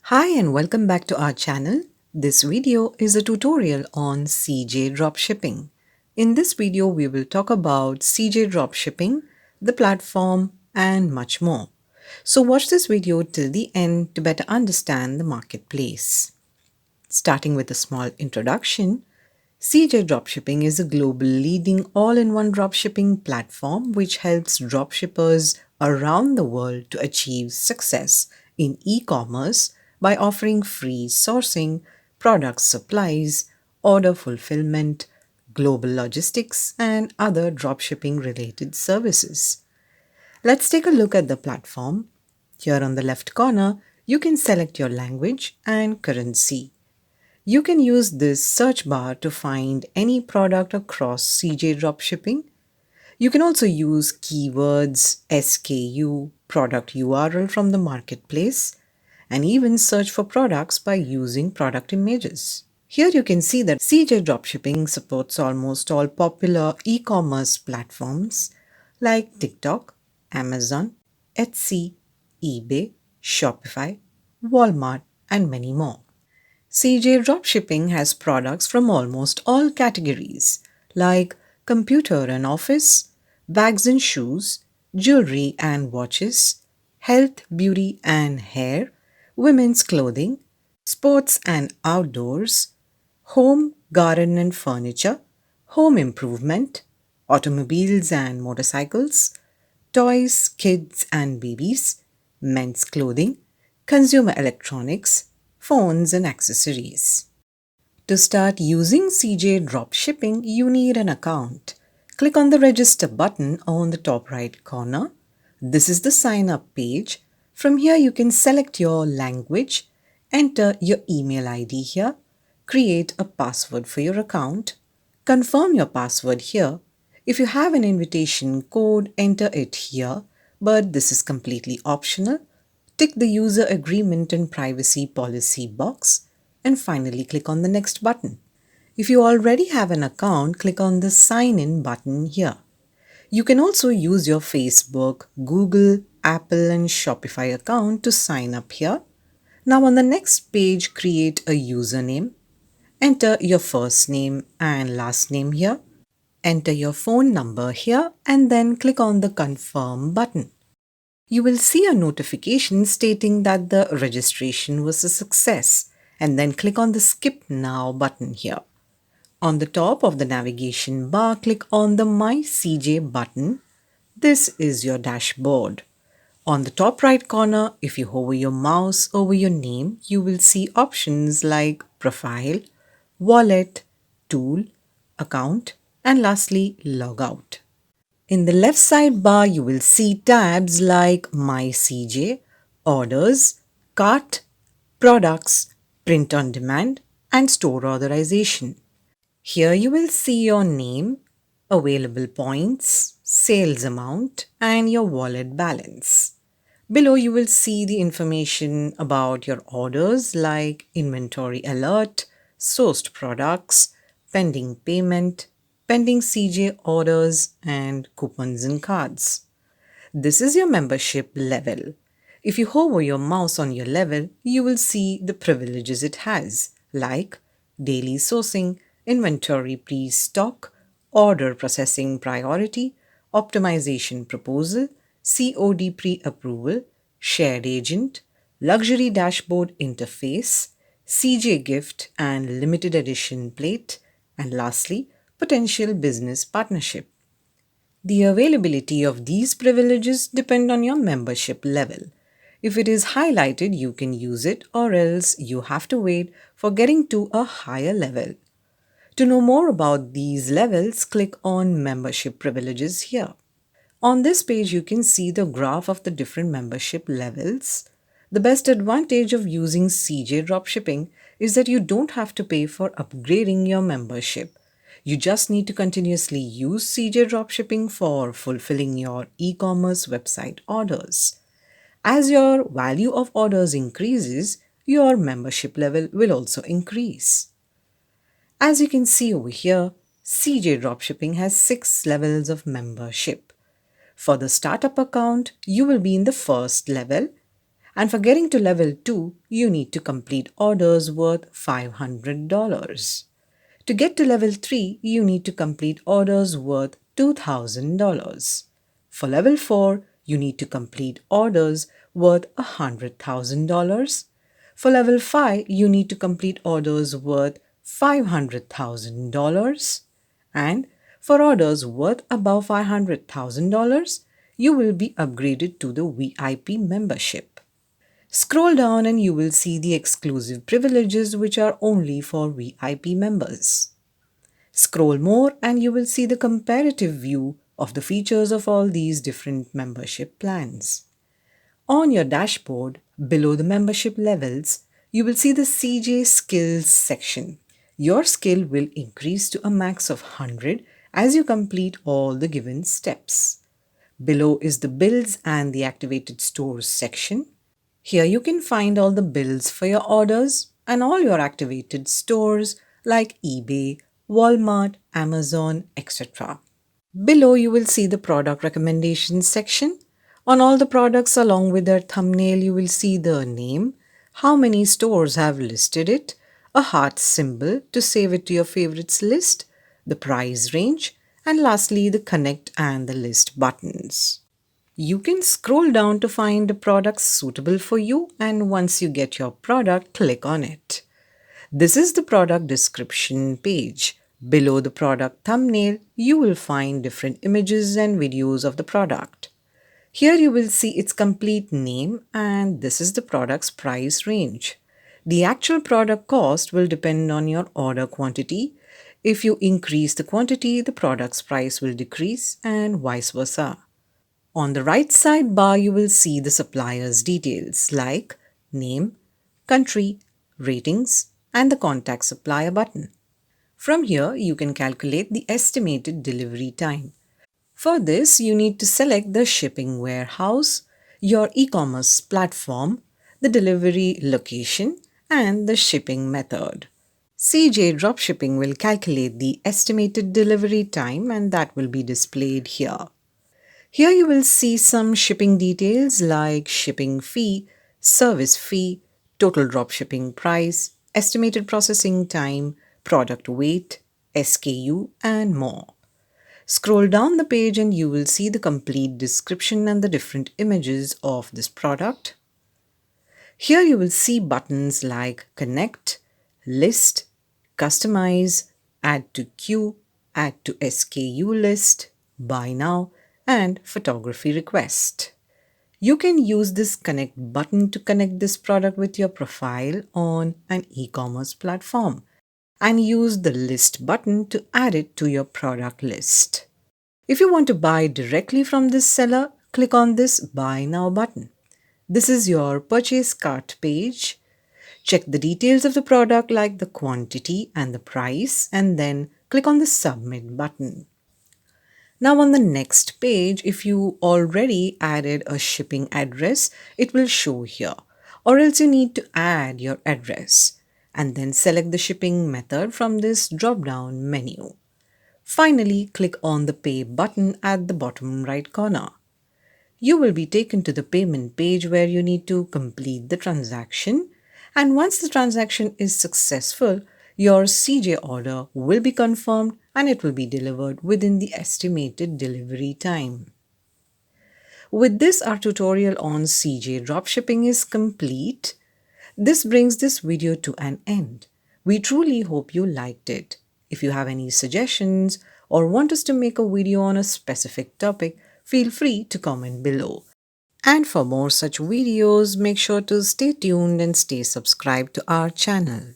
Hi and welcome back to our channel. This video is a tutorial on CJ Dropshipping. In this video, we will talk about CJ Dropshipping, the platform, and much more. So watch this video till the end to better understand the marketplace. Starting with a small introduction, CJ Dropshipping is a global leading all-in-one dropshipping platform which helps dropshippers around the world to achieve success in e-commerce by offering free sourcing, product supplies, order fulfillment, global logistics, and other dropshipping related services. Let's take a look at the platform. Here on the left corner, you can select your language and currency. You can use this search bar to find any product across CJ Dropshipping. You can also use keywords, SKU, product URL from the marketplace, and even search for products by using product images. Here you can see that CJ Dropshipping supports almost all popular e-commerce platforms like TikTok, Amazon, Etsy, eBay, Shopify, Walmart, and many more. CJ Dropshipping has products from almost all categories like computer and office, bags and shoes, jewelry and watches, health, beauty and hair, women's clothing, sports and outdoors, home, garden and furniture, home improvement, automobiles and motorcycles, toys, kids and babies, men's clothing, consumer electronics, phones and accessories. To start using CJ Dropshipping, you need an account. Click on the register button on the top right corner. This is the sign up page. From here you can select your language, enter your email ID here, create a password for your account, confirm your password here. If you have an invitation code, enter it here, but this is completely optional. Tick the user agreement and privacy policy box and finally click on the next button. If you already have an account, click on the sign in button here. You can also use your Facebook, Google, Apple and Shopify account to sign up here. Now on the next page, create a username. Enter your first name and last name here. Enter your phone number here and then click on the confirm button. You will see a notification stating that the registration was a success and then click on the skip now button here. On the top of the navigation bar, click on the My CJ button. This is your dashboard. On the top right corner, if you hover your mouse over your name, you will see options like Profile, Wallet, Tool, Account, and lastly, Logout. In the left side bar, you will see tabs like My CJ, Orders, Cart, Products, Print on Demand, and Store Authorization. Here you will see your name, available points, sales amount, and your wallet balance. Below you will see the information about your orders like inventory alert, sourced products, pending payment, pending CJ orders, and coupons and cards. This is your membership level. If you hover your mouse on your level, you will see the privileges it has, like daily sourcing, inventory pre-stock, order processing priority, optimization proposal, COD pre-approval, shared agent, luxury dashboard interface, CJ gift and limited edition plate, and lastly, potential business partnership. The availability of these privileges depend on your membership level. If it is highlighted, you can use it, or else you have to wait for getting to a higher level. To know more about these levels, click on Membership Privileges here. On this page, you can see the graph of the different membership levels. The best advantage of using CJ Dropshipping is that you don't have to pay for upgrading your membership. You just need to continuously use CJ Dropshipping for fulfilling your e-commerce website orders. As your value of orders increases, your membership level will also increase. As you can see over here, CJ Dropshipping has 6 levels of membership. For the startup account, you will be in the first level, And for getting to level 2, you need to complete orders worth $500. To get to level 3, you need to complete orders worth $2,000. For level 4, you need to complete orders worth $100,000. For level 5, you need to complete orders worth $500,000. And for orders worth above $500,000, you will be upgraded to the VIP membership. Scroll down and you will see the exclusive privileges which are only for VIP members. Scroll more and you will see the comparative view of the features of all these different membership plans. On your dashboard, below the membership levels, you will see the CJ Skills section. Your skill will increase to a max of 100 as you complete all the given steps. Below is the Bills and the Activated Stores section. Here you can find all the bills for your orders and all your activated stores like eBay, Walmart, Amazon, etc. Below you will see the product recommendations section. On all the products along with their thumbnail you will see the name, how many stores have listed it, a heart symbol to save it to your favorites list, the price range, and lastly the connect and the list buttons. You can scroll down to find a product suitable for you, and once you get your product, click on it. This is the product description page. Below the product thumbnail, you will find different images and videos of the product. Here you will see its complete name, and this is the product's price range. The actual product cost will depend on your order quantity. If you increase the quantity, the product's price will decrease, and vice versa. On the right side bar, you will see the supplier's details like name, country, ratings, and the contact supplier button. From here, you can calculate the estimated delivery time. For this, you need to select the shipping warehouse, your e-commerce platform, the delivery location, and the shipping method. CJ Dropshipping will calculate the estimated delivery time and that will be displayed here. Here you will see some shipping details like shipping fee, service fee, total dropshipping price, estimated processing time, product weight, SKU, and more. Scroll down the page and you will see the complete description and the different images of this product. Here you will see buttons like Connect, List, Customize, Add to Queue, Add to SKU List, Buy Now, and Photography Request. You can use this Connect button to connect this product with your profile on an e-commerce platform and use the List button to add it to your product list. If you want to buy directly from this seller, click on this Buy Now button. This is your purchase cart page. Check the details of the product like the quantity and the price and then click on the Submit button. Now on the next page, if you already added a shipping address, it will show here. Or else you need to add your address and then select the shipping method from this drop-down menu. Finally, click on the Pay button at the bottom right corner. You will be taken to the payment page where you need to complete the transaction. And once the transaction is successful, your CJ order will be confirmed and it will be delivered within the estimated delivery time. With this, our tutorial on CJ dropshipping is complete. This brings this video to an end. We truly hope you liked it. If you have any suggestions or want us to make a video on a specific topic, feel free to comment below. And for more such videos, make sure to stay tuned and stay subscribed to our channel.